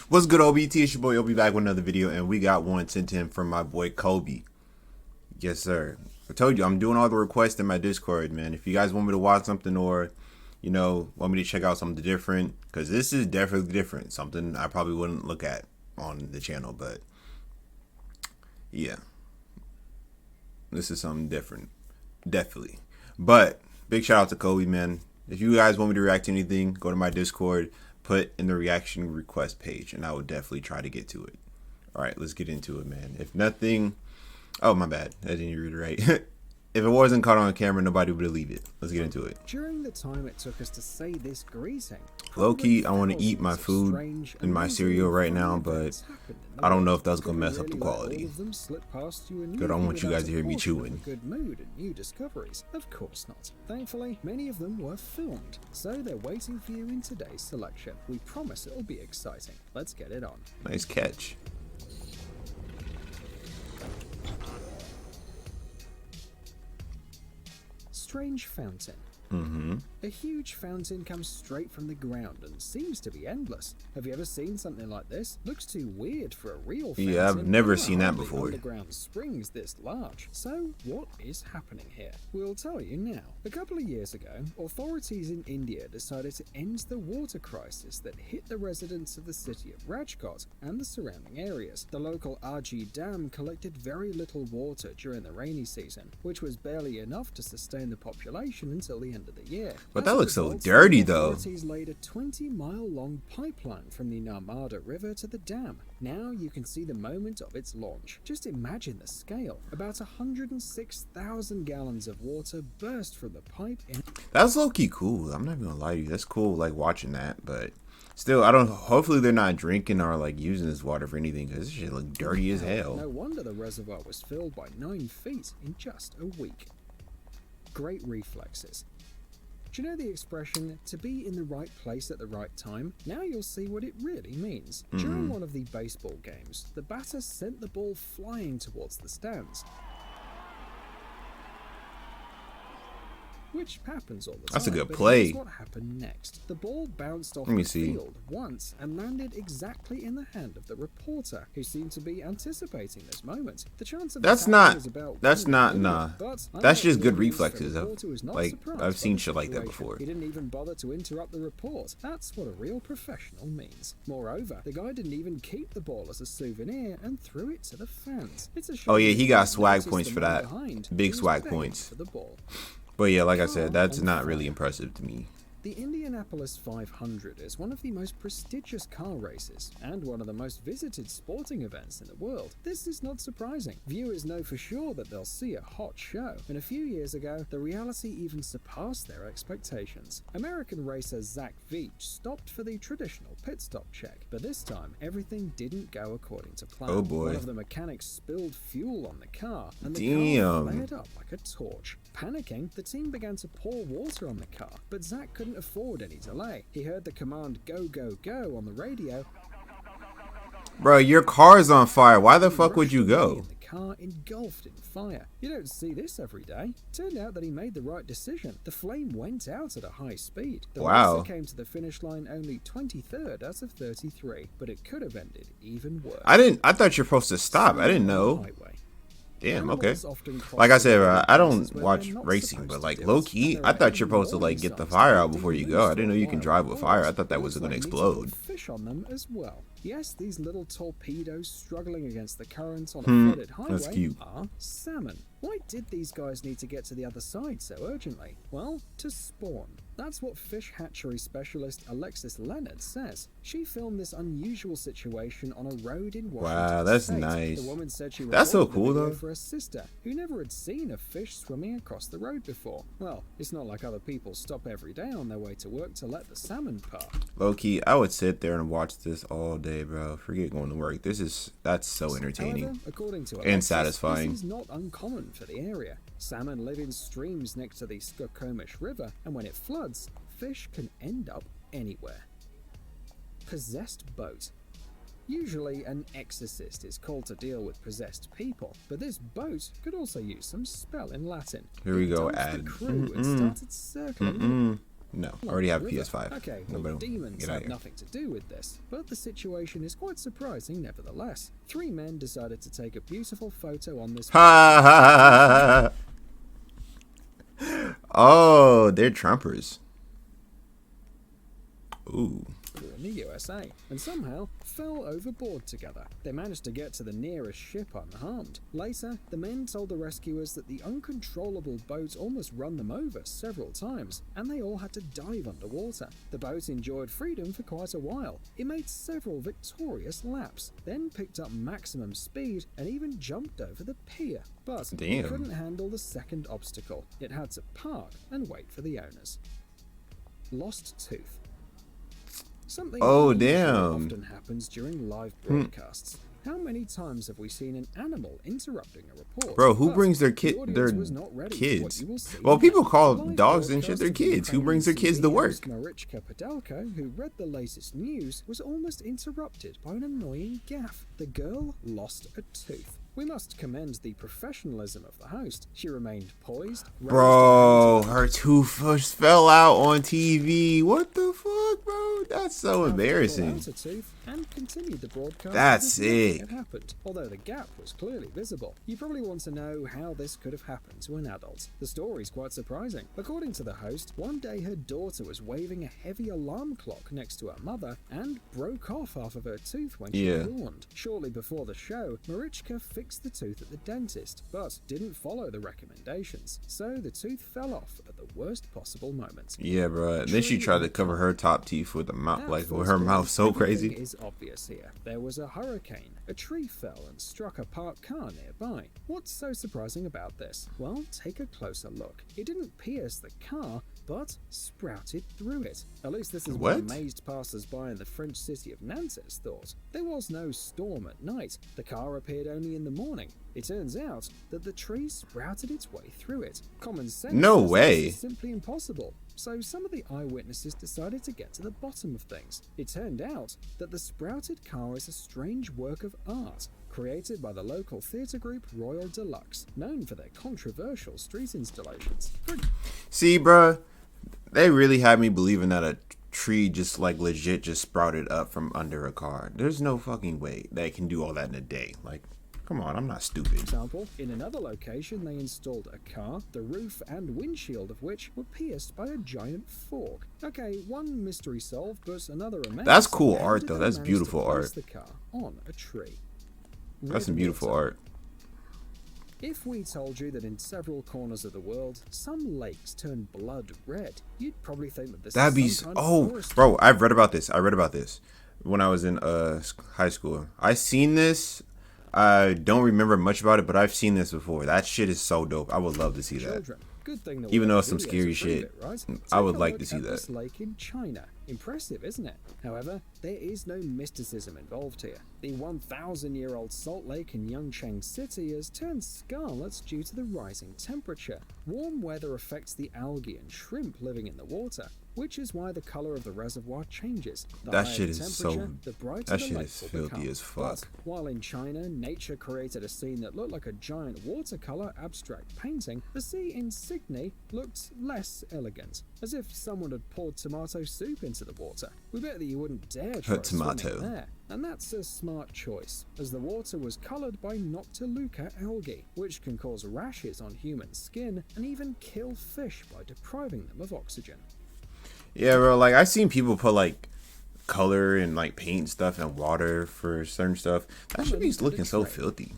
What's good, OBT? It's your boy Obi back with another video, and we got one sent in from my boy Kobe. Yes, sir. I told you I'm doing all the requests in my Discord, man. If you guys want me to watch something or, want me to check out something different, because this is definitely different. Something I probably wouldn't look at on the channel, but yeah, this is something different, definitely. But big shout out to Kobe, man. If you guys want me to react to anything, go to my Discord, put in the reaction request page, and I will definitely try to get to it. All right, let's get into it, man. If nothing, oh, my bad, I didn't read it right. If it wasn't caught on camera, nobody would believe it. Let's get into it. During the time it took us to say this greeting, low-key, I want to eat my food and my cereal right now, but I don't know if that's gonna mess up the quality. Good, I don't want you guys to hear me chewing. Good mood and new discoveries. Of course not. Thankfully, many of them were filmed, so they're waiting for you in today's selection. We promise it'll be exciting. Let's get it on. Nice catch. Strange fountain. A huge fountain comes straight from the ground and seems to be endless. Have you ever seen something like this? Looks too weird for a real fountain. Yeah, I've never seen that before. Underground springs this large. So what is happening here? We'll tell you now. A couple of years ago, authorities in India decided to end the water crisis that hit the residents of the city of Rajkot and the surrounding areas. The local RG dam collected very little water during the rainy season, which was barely enough to sustain the population until the end of the year. But that looks so dirty, though. Authorities laid a 20-mile-long pipeline from the Narmada River to the dam. Now you can see the moment of its launch. Just imagine the scale. About 106,000 gallons of water burst from the pipe. That's low-key cool. I'm not even gonna lie to you. That's cool, like watching that, but still, I don't. Hopefully, they're not drinking or like using this water for anything, because this shit look dirty as hell. No wonder the reservoir was filled by 9 feet in just a week. Great reflexes. Do you know the expression, to be in the right place at the right time? Now you'll see what it really means. During one of the baseball games, the batter sent the ball flying towards the stands, which happens all the time. That's a good play. Here's what happened next. The ball bounced off the field once and landed exactly in the hand of the reporter, who seemed to be anticipating this moment. The chance of that's not nah. That's just good reflexes. Like, I've seen shit like that before. He didn't even bother to interrupt the report. That's what a real professional means. Moreover, the guy didn't even keep the ball as a souvenir and threw it to the fans. It's a shame. Oh yeah, he got swag points for that. Big swag points. For the ball. But yeah, like I said, that's not really impressive to me. The Indianapolis 500 is one of the most prestigious car races and one of the most visited sporting events in the world. This is not surprising. Viewers know for sure that they'll see a hot show, and a few years ago, the reality even surpassed their expectations. American racer Zach Veach stopped for the traditional pit stop check, but this time, everything didn't go according to plan. Oh boy. One of the mechanics spilled fuel on the car, and the car flared up like a torch. Panicking, the team began to pour water on the car, but Zach couldn't afford any delay. He heard the command "go, go, go" on the radio. Bro, your car's on fire. Why the fuck would you go? The car engulfed in fire. You don't see this every day. Turned out that he made the right decision. The flame went out at a high speed. The racer came to the finish line only 23rd out of 33, but it could have ended even worse. I thought you're supposed to stop. I didn't know. Damn, okay. Like I said, I don't watch racing, but like low-key, I thought you're supposed to like get the fire out before you go. I didn't know you can drive with fire. I thought that was going to explode. Fish on them as well. Yes, these little torpedoes struggling against the current on a flooded highway are salmon. Why did these guys need to get to the other side so urgently? Well, to spawn. That's what fish hatchery specialist Alexis Leonard says. She filmed this unusual situation on a road in Washington. Wow, that's State. nice. The woman said she that's so cool though. For a sister who never had seen a fish swimming across the road before. Well, it's not like other people stop every day on their way to work to let the salmon park. Low key, I would sit there and watch this all day, bro. Forget going to work. That's so entertaining. However, according to and satisfying. This is not uncommon for the area. Salmon live in streams next to the Skokomish River, and when it floods, fish can end up anywhere. Possessed boat. Usually, an exorcist is called to deal with possessed people, but this boat could also use some spell in Latin. Here we go, ad. The crew and started circling. No, I already have River. PS5. Okay, well, Nobody demons get out have here. nothing to do with this, but the situation is quite surprising nevertheless. Three men decided to take a beautiful photo on this Ha ha ha! Oh, they're Trumpers. Ooh. in the USA, and somehow fell overboard together. They managed to get to the nearest ship unharmed. Later, the men told the rescuers that the uncontrollable boat almost run them over several times, and they all had to dive underwater. The boat enjoyed freedom for quite a while. It made several victorious laps, then picked up maximum speed and even jumped over the pier. But Damn. it couldn't handle the second obstacle. It had to park and wait for the owners. Lost tooth. Something unusual often happens during live broadcasts. How many times have we seen an animal interrupting a report? Bro, who But brings their the audience was not ready for what kids? you will see Well, people next. call Live dogs and shit their broadcast kids. Who from brings their kids to CBS work? Marichka Podelko, who read the latest news, was almost interrupted by an annoying gaffe. The girl lost a tooth. We must commend the professionalism of the host. She remained poised. Bro, her tooth just fell out on TV. What the fuck, bro? That's so embarrassing. Out a tooth and continued the broadcast. That's as if nothing sick. had happened, although the gap was clearly visible. You probably want to know how this could have happened to an adult. The story's quite surprising. According to the host, one day her daughter was waving a heavy alarm clock next to her mother and broke off half of her tooth when she yawned. Shortly before the show, Marichka fixed the tooth at the dentist, but didn't follow the recommendations, so the tooth fell off at the worst possible moment. Yeah, bro. Then she tried to cover her top teeth with a mouth, like with her mouth so Everything crazy. is obvious here. There was a hurricane. A tree fell and struck a parked car nearby. What's so surprising about this? Well, take a closer look. It didn't pierce the car, but sprouted through it. At least this is what amazed passers-by in the French city of Nantes thought. There was no storm at night. The car appeared only in the morning. It turns out that the tree sprouted its way through it. Common sense says this is simply impossible. So some of the eyewitnesses decided to get to the bottom of things. It turned out that the sprouted car is a strange work of art created by the local theatre group Royal Deluxe, known for their controversial street installations. See, bro, they really had me believing that a tree just like legit just sprouted up from under a car. There's no fucking way they can do all that in a day. Like, come on, I'm not stupid. For example, in another location, they installed a car, the roof and windshield of which were pierced by a giant fork. Okay, one mystery solved, but another remains. That's cool How art, did though. they That's manage beautiful to place art. the car on a tree? That's some beautiful art. If we told you that in several corners of the world, some lakes turn blood red, you'd probably think that this That'd be is some kind of forest. bro. I've read about this. I read about this when I was in high school. I seen this. I don't remember much about it, but I've seen this before. That shit is so dope. I would love to see that. Children. Good thing that Even we though have it's some videos scary to prove shit, it, right? I would Take a like look to see at that. This lake in China. Impressive, isn't it? However, there is no mysticism involved here. The 1,000-year-old salt lake in Yangcheng City has turned scarlet due to the rising temperature. Warm weather affects the algae and shrimp living in the water, which is why the color of the reservoir changes. The That higher shit the is temperature, so- the brighter that the shit lake is will filthy become. as fuck. But while in China, nature created a scene that looked like a giant watercolor abstract painting, the sea in Sydney looked less elegant, as if someone had poured tomato soup into the water. We bet that you wouldn't dare try Tomato. swimming there. And that's a smart choice, as the water was colored by Noctiluca algae, which can cause rashes on human skin and even kill fish by depriving them of oxygen. Yeah, bro. Like I've seen people put like color and like paint stuff and water for certain stuff. That should be looking so filthy.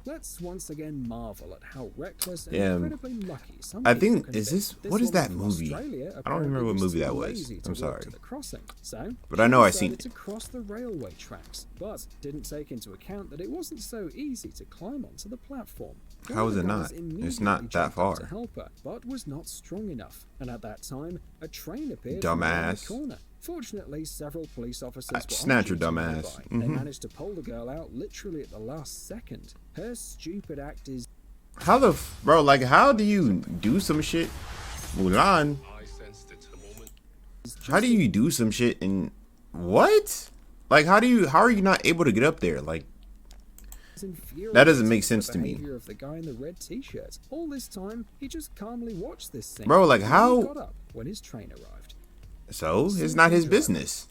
Let's once again marvel at how reckless and Yeah, incredibly lucky some I people think can is be. this what is woman that from movie? Australia I don't remember what apparently movie was that too was. lazy to I'm walk sorry. to the crossing, so But I know she I seen decided to cross the railway tracks, but didn't take into account that it wasn't so easy to climb onto the platform. How is it One of not? the guys It's immediately not that jumped up far. to help her, but was not strong enough. And at that time, a train appeared Dumbass. from around the corner. Fortunately, several police officers were snatch on your duty dumbass. nearby. They managed to pull the girl out literally at the last second. Her stupid act is How the bro? Like how do you do some shit, Mulan? How do you do some shit and what? Like how are you not able to get up there? Like That doesn't make sense to me. Of the guy in the red t-shirt. All this time, he just calmly watched this scene. Bro, like how? He got up when his train arrived. So it's not his business.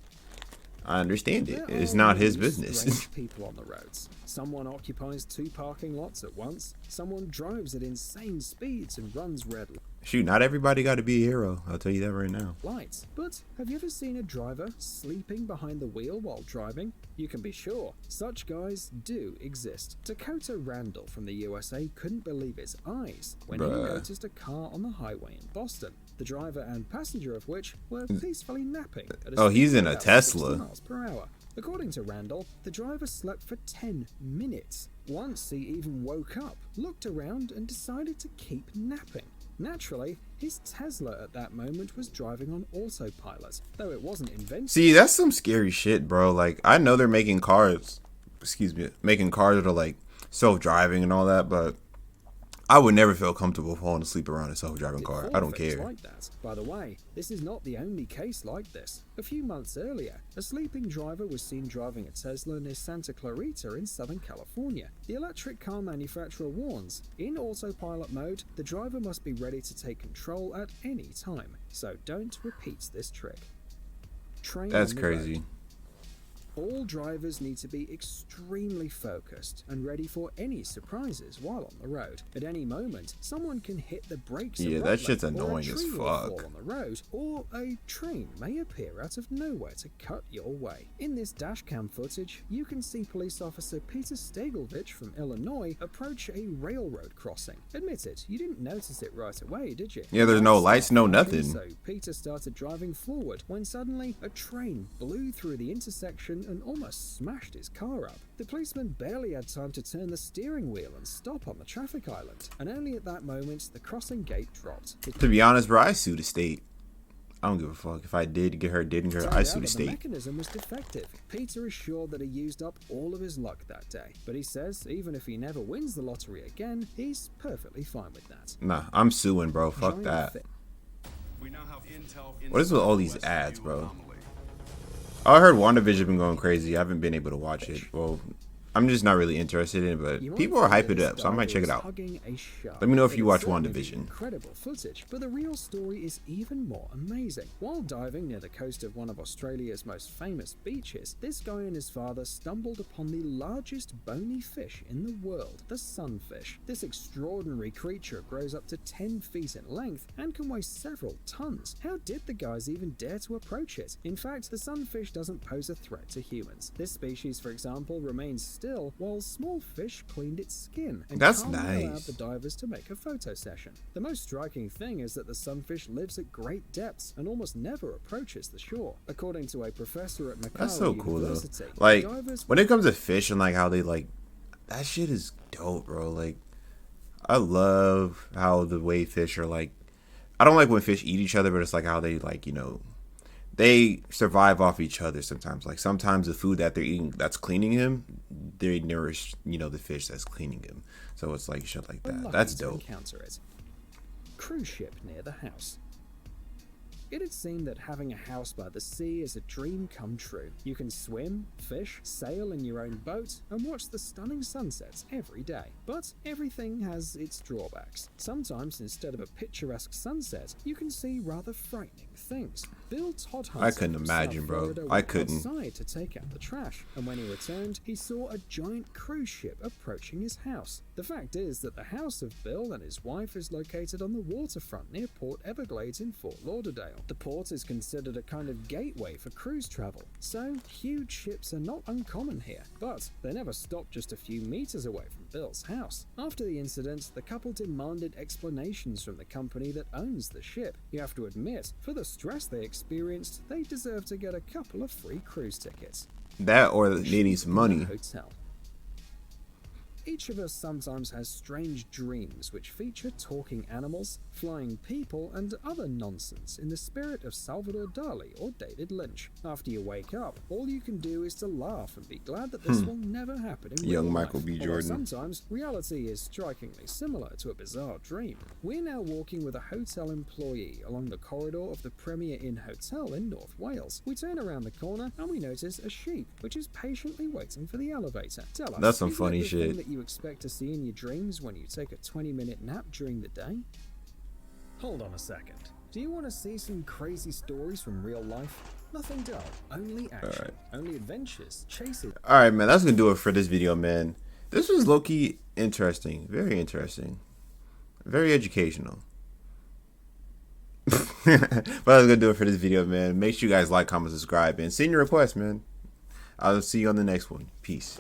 I understand it. It's not his business. Strange people on the roads. Someone occupies 2 parking lots at once. Someone drives at insane speeds and runs red Shoot, not everybody got to be a hero. I'll tell you that right now. lights. But have you ever seen a driver sleeping behind the wheel while driving? You can be sure such guys do exist. Dakota Randall from the USA couldn't believe his eyes when he noticed a car on the highway in Boston. The driver and passenger of which were peacefully napping at a he's in a about Tesla. 60 miles per hour. According to Randall, the driver slept for 10 minutes. Once he even woke up, looked around and decided to keep napping. Naturally, his Tesla at that moment was driving on autopilot, though it wasn't invented. See, that's some scary shit, bro. Like, I know they're making cars, making cars that are like self-driving and all that, but I would never feel comfortable falling asleep around a self-driving car. I don't care. Like that. By the way, this is not the only case like this. A few months earlier, a sleeping driver was seen driving a Tesla near Santa Clarita in Southern California. The electric car manufacturer warns, in autopilot mode, the driver must be ready to take control at any time. So don't repeat this trick. That's crazy. Road. All drivers need to be extremely focused and ready for any surprises while on the road. At any moment, someone can hit the brakes. Yeah, that shit's annoying as fuck. On the road, or a train may appear out of nowhere to cut your way. In this dashcam footage, you can see police officer Peter Stagelvich from Illinois approach a railroad crossing. Admit it, you didn't notice it right away, did you? Yeah, there's no lights, no nothing. So Peter started driving forward when suddenly a train blew through the intersection and almost smashed his car up. The policeman barely had time to turn the steering wheel and stop on the traffic island, and only at that moment the crossing gate dropped. To be honest, bro, I sue the state. I don't give a fuck if I did get her, didn't get her. I sue the state. The mechanism was defective. Peter is sure that he used up all of his luck that day, but he says even if he never wins the lottery again, he's perfectly fine with that. Nah, I'm suing, bro. Fuck that. What is with all these ads, bro? I heard WandaVision been going crazy. I haven't been able to watch it. Well, I'm just not really interested in it, but people are hyping it up, so I might check it out. Let me know if you watch WandaVision. Incredible footage, but the real story is even more amazing. While diving near the coast of one of Australia's most famous beaches, this guy and his father stumbled upon the largest bony fish in the world, the sunfish. This extraordinary creature grows up to 10 feet in length and can weigh several tons. How did the guys even dare to approach it? In fact, the sunfish doesn't pose a threat to humans. This species, for example, remains still while small fish cleaned its skin and calmly allowed the divers to make a photo session. The most striking thing is that the sunfish lives at great depths and almost never approaches the shore. According to a professor at Macau That's so cool University, though. Like when it comes to fish and like how they like that shit is dope, bro. Like I love how the way fish are like. I don't like when fish eat each other, but it's like how they like, you know, they survive off each other sometimes. Like sometimes the food that they're eating that's cleaning him, they nourish, you know, the fish that's cleaning him. So it's like shit like that. That's dope. Cruise ship near the house. It had seemed that having a house by the sea is a dream come true. You can swim, fish, sail in your own boat, and watch the stunning sunsets every day. But everything has its drawbacks. Sometimes, instead of a picturesque sunset, you can see rather frightening things. Bill Todd I couldn't imagine, bro. I couldn't. Outside to take out the trash, and when he returned, he saw a giant cruise ship approaching his house. The fact is that the house of Bill and his wife is located on the waterfront near Port Everglades in Fort Lauderdale. The port is considered a kind of gateway for cruise travel, so huge ships are not uncommon here. But they never stopped just a few meters away from Bill's house. After the incident, the couple demanded explanations from the company that owns the ship. You have to admit, for the stress they experienced, they deserve to get a couple of free cruise tickets. That or needing some money. Hotel. Each of us sometimes has strange dreams which feature talking animals, flying people, and other nonsense in the spirit of Salvador Dali or David Lynch. After you wake up, all you can do is to laugh and be glad that this will never happen in real Young life. Michael B. Although Jordan. sometimes reality is strikingly similar to a bizarre dream. We're now walking with a hotel employee along the corridor of the Premier Inn Hotel in North Wales. We turn around the corner and we notice a sheep which is patiently waiting for the elevator. Tell us, That's some is funny that the shit. thing that you expect to see in your dreams when you take a 20-minute nap during the day? Hold on a second. Do you want to see some crazy stories from real life? Nothing dull, only action, only adventures, chases. Alright, man, that's gonna do it for this video, man. This was low-key interesting. Very interesting. Very educational. But that's gonna do it for this video, man. Make sure you guys like, comment, subscribe, and send your requests, man. I'll see you on the next one. Peace.